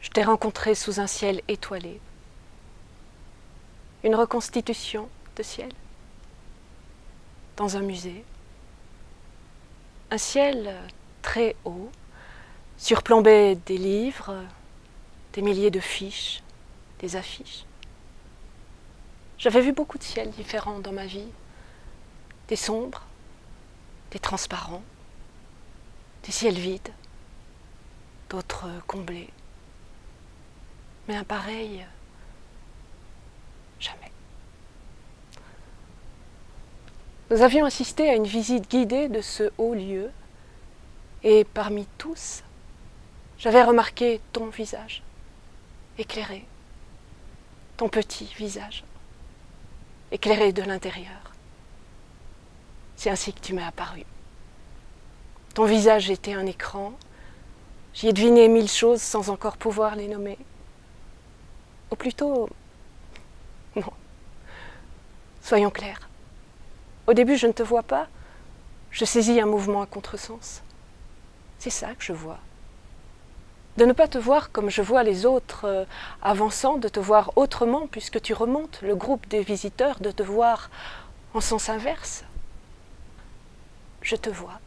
Je t'ai rencontré sous un ciel étoilé. Une reconstitution de ciel. Dans un musée. Un ciel très haut, surplombé des livres, des milliers de fiches, des affiches. J'avais vu beaucoup de ciels différents dans ma vie. Des sombres, des transparents, des ciels vides, d'autres comblés. Mais un pareil, jamais. Nous avions assisté à une visite guidée de ce haut lieu, et parmi tous, j'avais remarqué ton visage, éclairé, ton petit visage, éclairé de l'intérieur. C'est ainsi que tu m'es apparu. Ton visage était un écran, j'y ai deviné 1000 choses sans encore pouvoir les nommer. Ou plutôt, non, soyons clairs. Au début, je ne te vois pas, je saisis un mouvement à contresens. C'est ça que je vois. De ne pas te voir comme je vois les autres avançant, de te voir autrement puisque tu remontes le groupe des visiteurs, de te voir en sens inverse. Je te vois.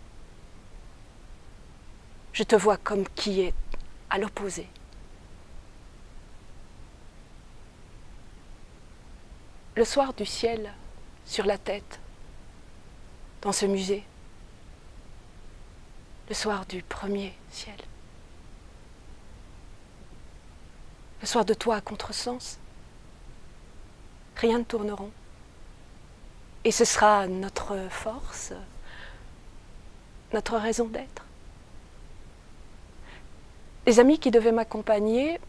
Je te vois comme qui est à l'opposé. Le soir du ciel, sur la tête, dans ce musée. Le soir du premier ciel. Le soir de toi à contresens. Rien ne tourne rond. Et ce sera notre force, notre raison d'être. Les amis qui devaient m'accompagner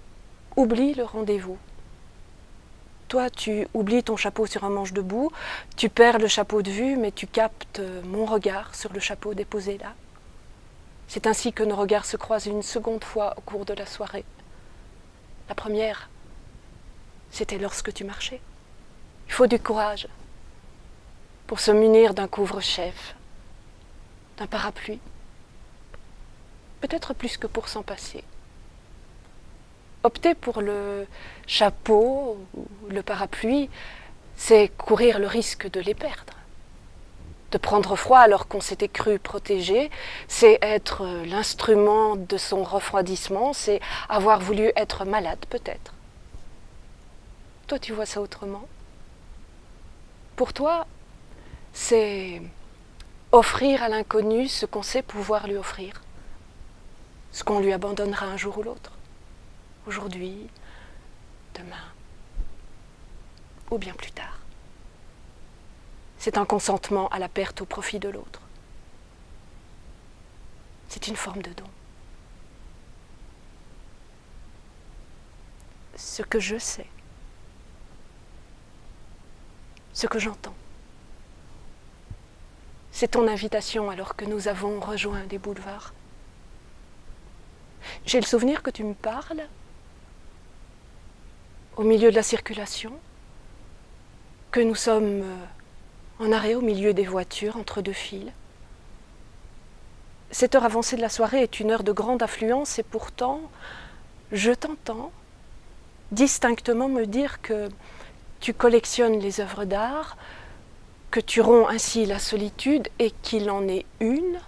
oublient le rendez-vous. Toi, tu oublies ton chapeau sur un manche debout, tu perds le chapeau de vue, mais tu captes mon regard sur le chapeau déposé là. C'est ainsi que nos regards se croisent une seconde fois au cours de la soirée. La première, c'était lorsque tu marchais. Il faut du courage pour se munir d'un couvre-chef, d'un parapluie, peut-être plus que pour s'en passer. Opter pour le chapeau ou le parapluie, c'est courir le risque de les perdre. De prendre froid alors qu'on s'était cru protégé, c'est être l'instrument de son refroidissement, c'est avoir voulu être malade peut-être. Toi, tu vois ça autrement. Pour toi, c'est offrir à l'inconnu ce qu'on sait pouvoir lui offrir, ce qu'on lui abandonnera un jour ou l'autre. Aujourd'hui, demain, ou bien plus tard. C'est un consentement à la perte au profit de l'autre. C'est une forme de don. Ce que je sais, ce que j'entends, c'est ton invitation alors que nous avons rejoint des boulevards. J'ai le souvenir que tu me parles au milieu de la circulation, que nous sommes en arrêt au milieu des voitures, entre deux files. Cette heure avancée de la soirée est une heure de grande affluence et pourtant, je t'entends distinctement me dire que tu collectionnes les œuvres d'art, que tu romps ainsi la solitude et qu'il en est une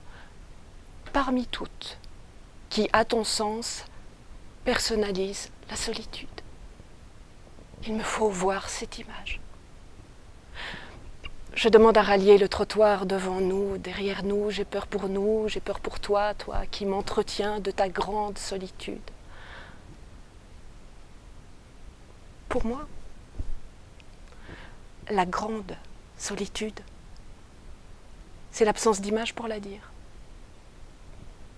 parmi toutes qui, à ton sens, personnalise la solitude. Il me faut voir cette image. Je demande à rallier le trottoir devant nous, derrière nous, j'ai peur pour nous, j'ai peur pour toi, toi qui m'entretiens de ta grande solitude. Pour moi, la grande solitude, c'est l'absence d'image pour la dire,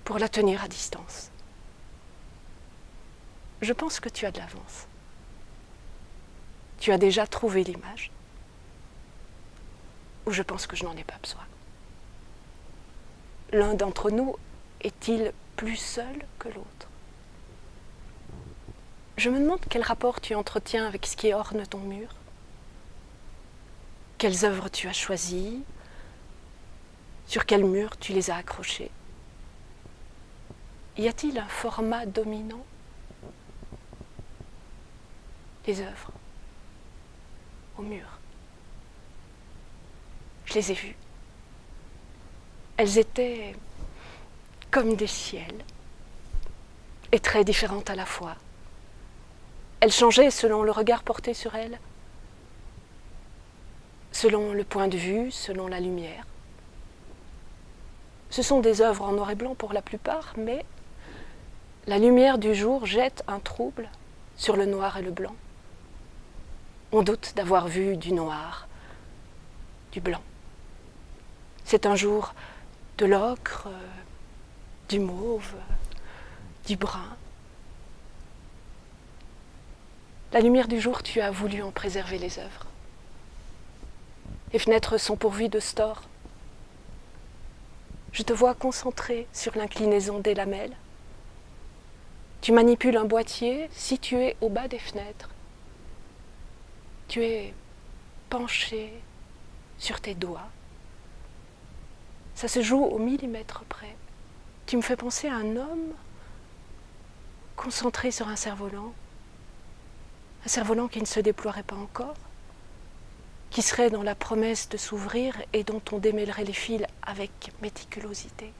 pour la tenir à distance. Je pense que tu as de l'avance. Tu as déjà trouvé l'image. Ou je pense que je n'en ai pas besoin. L'un d'entre nous est-il plus seul que l'autre? Je me demande quel rapport tu entretiens avec ce qui orne ton mur. Quelles œuvres tu as choisies? Sur quel mur tu les as accrochées? Y a-t-il un format dominant? les œuvres, au mur. Je les ai vues. Elles étaient comme des ciels, et très différentes à la fois. Elles changeaient selon le regard porté sur elles, selon le point de vue, selon la lumière. Ce sont des œuvres en noir et blanc pour la plupart, mais la lumière du jour jette un trouble sur le noir et le blanc. On doute d'avoir vu du noir, du blanc. C'est un jour de l'ocre, du mauve, du brun. La lumière du jour, tu as voulu en préserver les œuvres. Les fenêtres sont pourvues de stores. Je te vois concentré sur l'inclinaison des lamelles. Tu manipules un boîtier situé au bas des fenêtres. Tu es penché sur tes doigts. Ça se joue au millimètre près. Tu me fais penser à un homme concentré sur un cerf-volant qui ne se déploierait pas encore, qui serait dans la promesse de s'ouvrir et dont on démêlerait les fils avec méticulosité.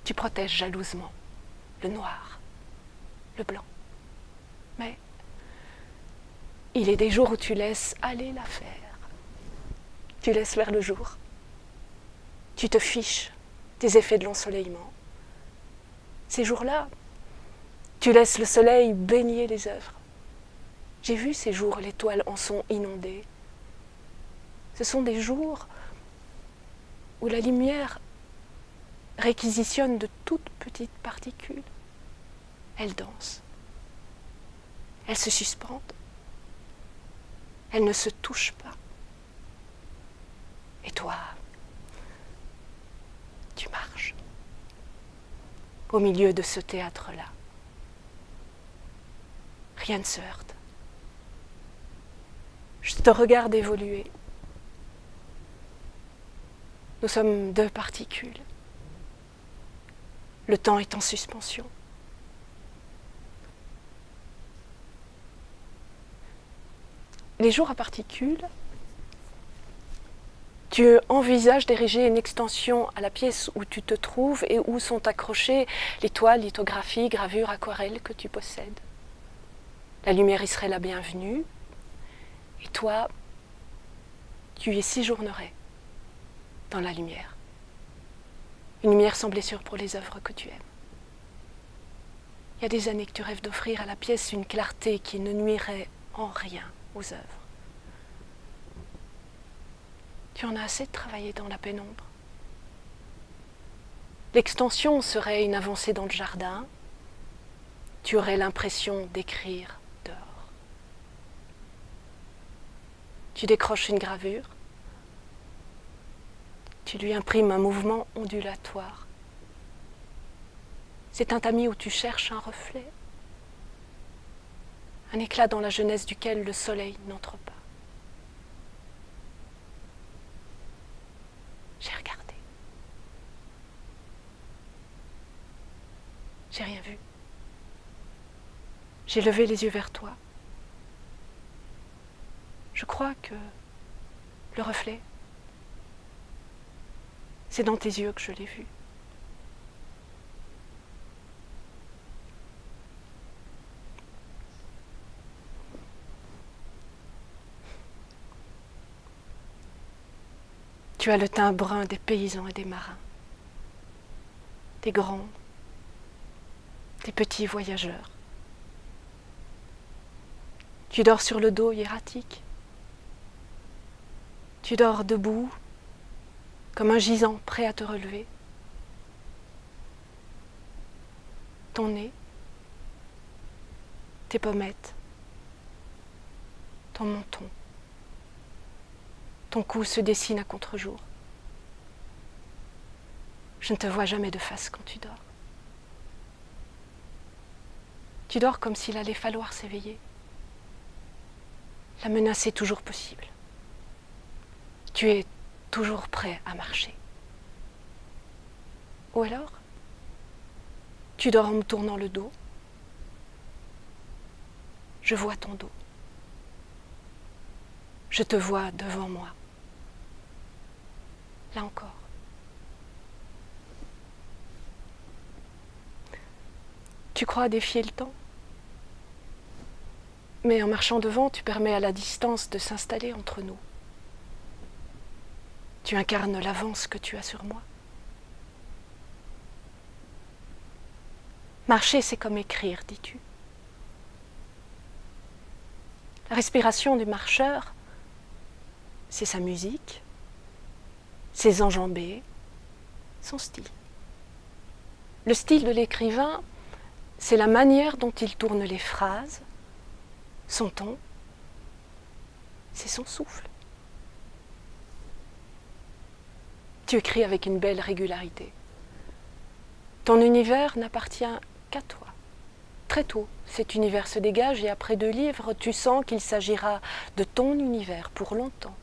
Tu protèges jalousement le noir, le blanc. Mais il est des jours où tu laisses aller l'affaire. Tu laisses faire le jour. Tu te fiches des effets de l'ensoleillement. Ces jours-là, tu laisses le soleil baigner les œuvres. J'ai vu ces jours, les toiles en sont inondées. Ce sont des jours où la lumière réquisitionne de toutes petites particules. Elles dansent. Elles se suspendent. Elles ne se touchent pas. Et toi, tu marches au milieu de ce théâtre-là. Rien ne se heurte. Je te regarde évoluer. Nous sommes deux particules. Le temps est en suspension. Les jours à particules, tu envisages d'ériger une extension à la pièce où tu te trouves et où sont accrochées les toiles, lithographies, gravures, aquarelles que tu possèdes. La lumière y serait la bienvenue, et toi, tu y séjournerais dans la lumière. Une lumière sans blessure pour les œuvres que tu aimes. Il y a des années que tu rêves d'offrir à la pièce une clarté qui ne nuirait en rien aux œuvres. Tu en as assez de travailler dans la pénombre. L'extension serait une avancée dans le jardin. Tu aurais l'impression d'écrire dehors. Tu décroches une gravure. Tu lui imprimes un mouvement ondulatoire. C'est un tamis où tu cherches un reflet, un éclat dans la jeunesse duquel le soleil n'entre pas. J'ai regardé. J'ai rien vu. J'ai levé les yeux vers toi. Je crois que le reflet, c'est dans tes yeux que je l'ai vu. Tu as le teint brun des paysans et des marins, des grands, des petits voyageurs. Tu dors sur le dos hiératique. Tu dors debout, comme un gisant prêt à te relever. Ton nez, tes pommettes, ton menton. Ton cou se dessine à contre-jour. Je ne te vois jamais de face quand tu dors. Tu dors comme s'il allait falloir s'éveiller. La menace est toujours possible. Tu es toujours prêt à marcher. Ou alors, tu dors en me tournant le dos, je vois ton dos. Je te vois devant moi. Là encore. Tu crois défier le temps? Mais en marchant devant, tu permets à la distance de s'installer entre nous. Tu incarnes l'avance que tu as sur moi. Marcher, c'est comme écrire, dis-tu. La respiration du marcheur, c'est sa musique, ses enjambées, son style. Le style de l'écrivain, c'est la manière dont il tourne les phrases, son ton, c'est son souffle. Tu écris avec une belle régularité. Ton univers n'appartient qu'à toi. Très tôt, cet univers se dégage et après 2 livres, tu sens qu'il s'agira de ton univers pour longtemps.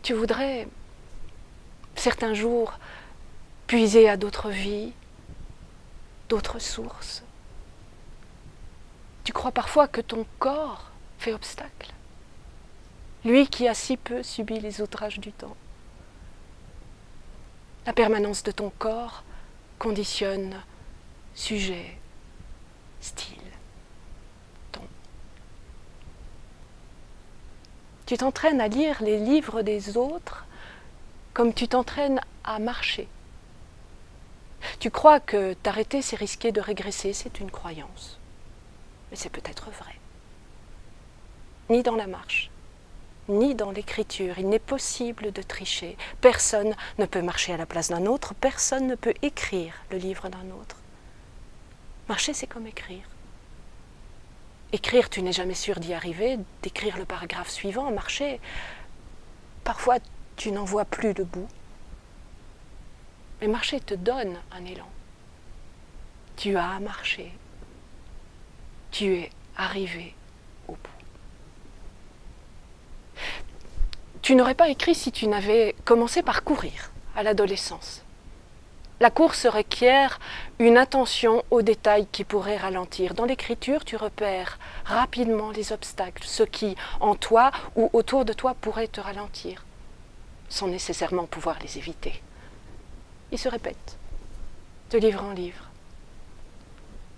Tu voudrais, certains jours, puiser à d'autres vies, d'autres sources. Tu crois parfois que ton corps fait obstacle, lui qui a si peu subi les outrages du temps. La permanence de ton corps conditionne sujet, style, ton. Tu t'entraînes à lire les livres des autres comme tu t'entraînes à marcher. Tu crois que t'arrêter, c'est risquer de régresser, c'est une croyance. Mais c'est peut-être vrai. Ni dans la marche, ni dans l'écriture, il n'est possible de tricher. Personne ne peut marcher à la place d'un autre, personne ne peut écrire le livre d'un autre. Marcher, c'est comme écrire. Écrire, tu n'es jamais sûr d'y arriver, d'écrire le paragraphe suivant. Marcher, parfois tu n'en vois plus le bout. Mais marcher te donne un élan. Tu as marché. Tu es arrivé au bout. Tu n'aurais pas écrit si tu n'avais commencé par courir à l'adolescence. La course requiert une attention aux détails qui pourraient ralentir. Dans l'écriture, tu repères rapidement les obstacles, ce qui, en toi ou autour de toi, pourrait te ralentir, sans nécessairement pouvoir les éviter. Ils se répètent, de livre en livre.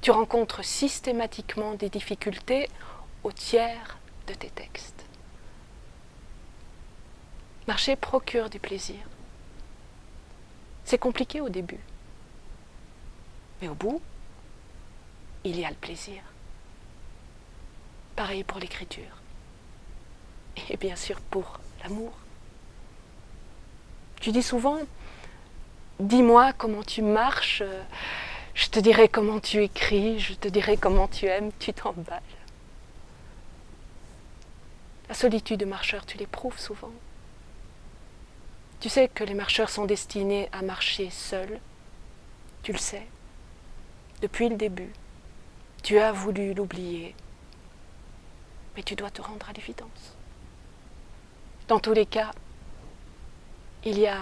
Tu rencontres systématiquement des difficultés au tiers de tes textes. Marcher procure du plaisir. C'est compliqué au début. Mais au bout, il y a le plaisir. Pareil pour l'écriture. Et bien sûr pour l'amour. Tu dis souvent, dis-moi comment tu marches, je te dirai comment tu écris, je te dirai comment tu aimes, tu t'emballes. La solitude de marcheur, tu l'éprouves souvent. Tu sais que les marcheurs sont destinés à marcher seuls. Tu le sais. Depuis le début, tu as voulu l'oublier. Mais tu dois te rendre à l'évidence. Dans tous les cas, il y a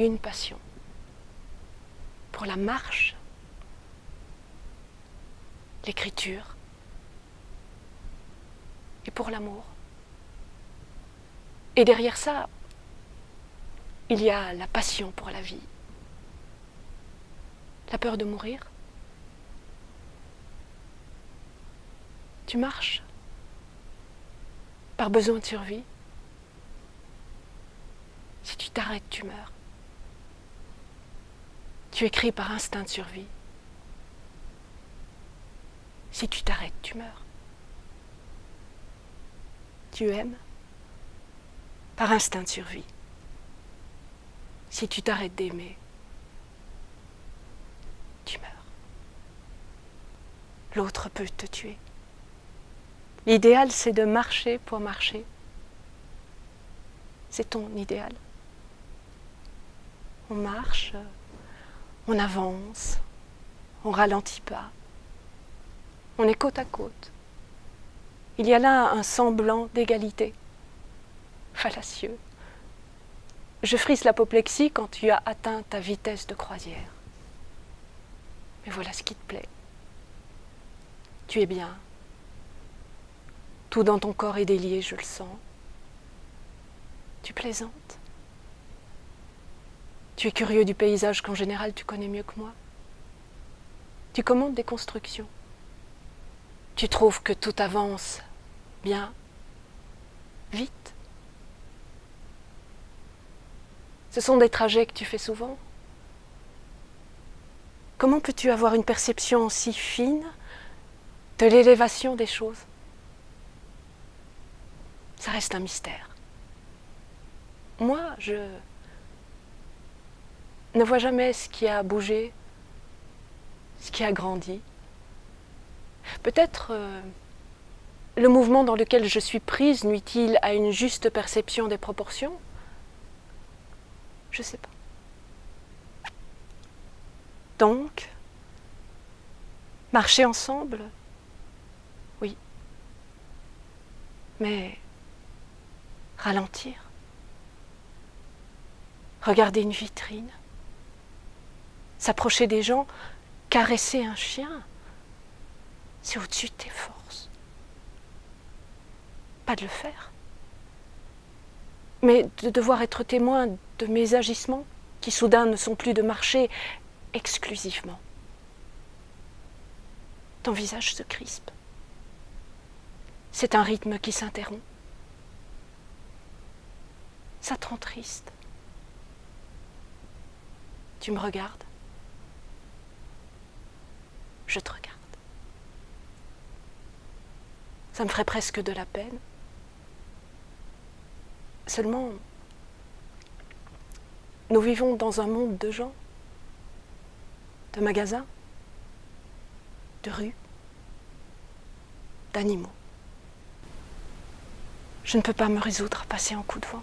une passion pour la marche, l'écriture et pour l'amour. Et derrière ça, il y a la passion pour la vie. La peur de mourir. Tu marches par besoin de survie. Si tu t'arrêtes, tu meurs. Tu écris par instinct de survie. Si tu t'arrêtes, tu meurs. Tu aimes par instinct de survie. Si tu t'arrêtes d'aimer, tu meurs. L'autre peut te tuer. L'idéal, c'est de marcher pour marcher. C'est ton idéal. On marche, on avance, on ralentit pas. On est côte à côte. Il y a là un semblant d'égalité. Fallacieux. Je frise l'apoplexie quand tu as atteint ta vitesse de croisière. Mais voilà ce qui te plaît. Tu es bien. Tout dans ton corps est délié, je le sens. Tu plaisantes. Tu es curieux du paysage qu'en général tu connais mieux que moi. Tu commandes des constructions. Tu trouves que tout avance bien, vite. Ce sont des trajets que tu fais souvent. Comment peux-tu avoir une perception aussi fine de l'élévation des choses? Ça reste un mystère. Moi, je ne vois jamais ce qui a bougé, ce qui a grandi. Peut-être le mouvement dans lequel je suis prise nuit-il à une juste perception des proportions? Je ne sais pas. Donc, marcher ensemble, oui. Mais ralentir, regarder une vitrine, s'approcher des gens, caresser un chien, c'est au-dessus de tes forces. Pas de le faire. Mais de devoir être témoin de mes agissements, qui soudain ne sont plus de marcher exclusivement. Ton visage se crispe. C'est un rythme qui s'interrompt. Ça te rend triste. Tu me regardes. Je te regarde. Ça me ferait presque de la peine. Seulement, nous vivons dans un monde de gens, de magasins, de rues, d'animaux. Je ne peux pas me résoudre à passer un coup de vent.